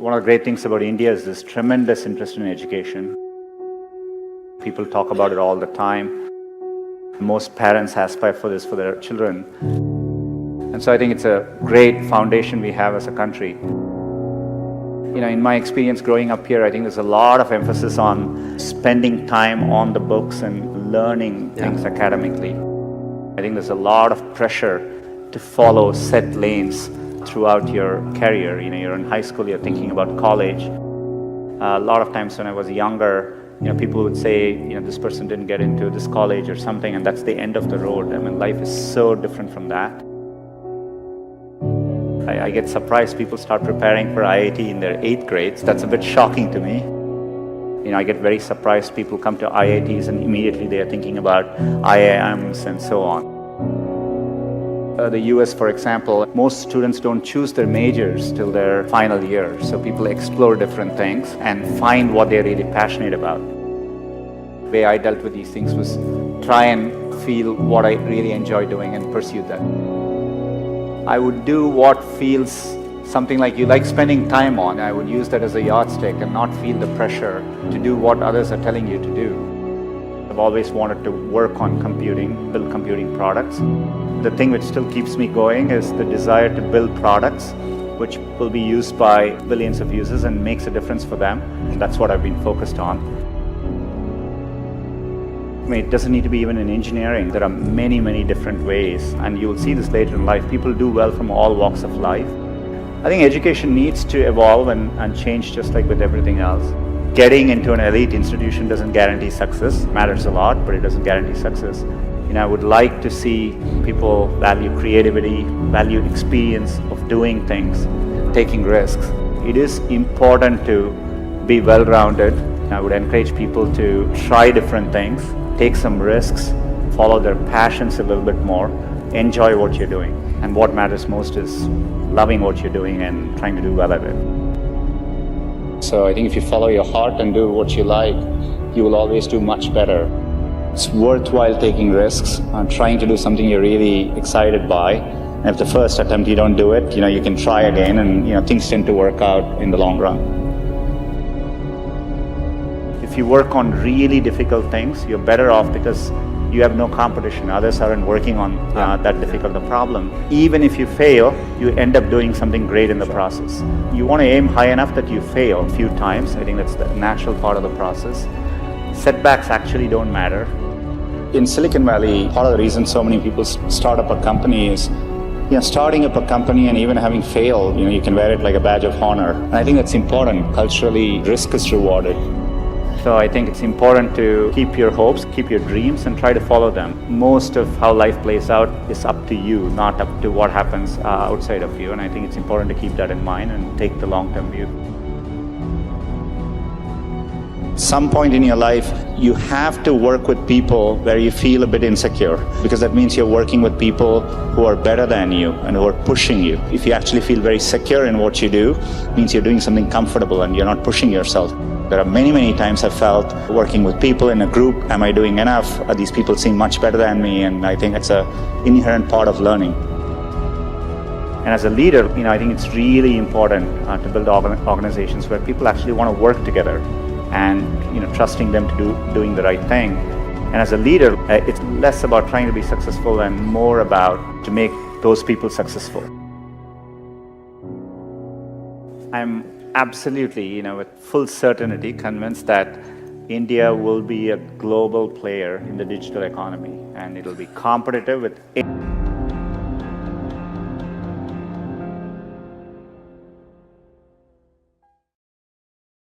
One of the great things about India is this tremendous interest in education. People talk about it all the time. Most parents aspire for this for their children. And so I think it's a great foundation we have as a country. In my experience growing up here, I think there's a lot of emphasis on spending time on the books and learning things academically. I think there's a lot of pressure to follow set lanes throughout your career. You're in high school, you're thinking about college. A lot of times when I was younger, people would say, this person didn't get into this college or something, and that's the end of the road. I mean, life is so different from that. I get surprised people start preparing for IIT in their 8th grades. That's a bit shocking to me. I get very surprised people come to IITs and immediately they are thinking about IIMs and so on. The US, for example, most students don't choose their majors till their final year. So people explore different things and find what they're really passionate about. The way I dealt with these things was try and feel what I really enjoy doing and pursue that. I would do what feels something like you like spending time on. I would use that as a yardstick and not feel the pressure to do what others are telling you to do. I've always wanted to work on computing, build computing products. The thing which still keeps me going is the desire to build products which will be used by billions of users and makes a difference for them. And that's what I've been focused on. It doesn't need to be even in engineering. There are many, many different ways, and you will see this later in life. People do well from all walks of life. I think education needs to evolve and change just like with everything else. Getting into an elite institution doesn't guarantee success. It matters a lot, but it doesn't guarantee success. I would like to see people value creativity, value experience of doing things, taking risks. It is important to be well-rounded. I would encourage people to try different things, take some risks, follow their passions a little bit more, enjoy what you're doing. And what matters most is loving what you're doing and trying to do well at it. So I think if you follow your heart and do what you like, you will always do much better. It's worthwhile taking risks and trying to do something you're really excited by. And if the first attempt you don't do it, you can try again, and things tend to work out in the long run. If you work on really difficult things, you're better off because you have no competition. Others aren't working on that difficult a problem. Even if you fail, you end up doing something great in the process. You want to aim high enough that you fail a few times. I think that's the natural part of the process. Setbacks actually don't matter. In Silicon Valley, part of the reason so many people start up a company is starting up a company and even having failed, you can wear it like a badge of honor. And I think that's important. Culturally, risk is rewarded. So I think it's important to keep your hopes, keep your dreams, and try to follow them. Most of how life plays out is up to you, not up to what happens outside of you. And I think it's important to keep that in mind and take the long-term view. Some point in your life, you have to work with people where you feel a bit insecure, because that means you're working with people who are better than you and who are pushing you. If you actually feel very secure in what you do, it means you're doing something comfortable and you're not pushing yourself. There are many, many times I've felt working with people in a group, am I doing enough? These people seem much better than me, and I think it's an inherent part of learning. And as a leader, I think it's really important to build organizations where people actually want to work together and trusting them to doing the right thing. And as a leader, it's less about trying to be successful and more about to make those people successful. I'm absolutely, with full certainty convinced that India will be a global player in the digital economy, and it'll be competitive with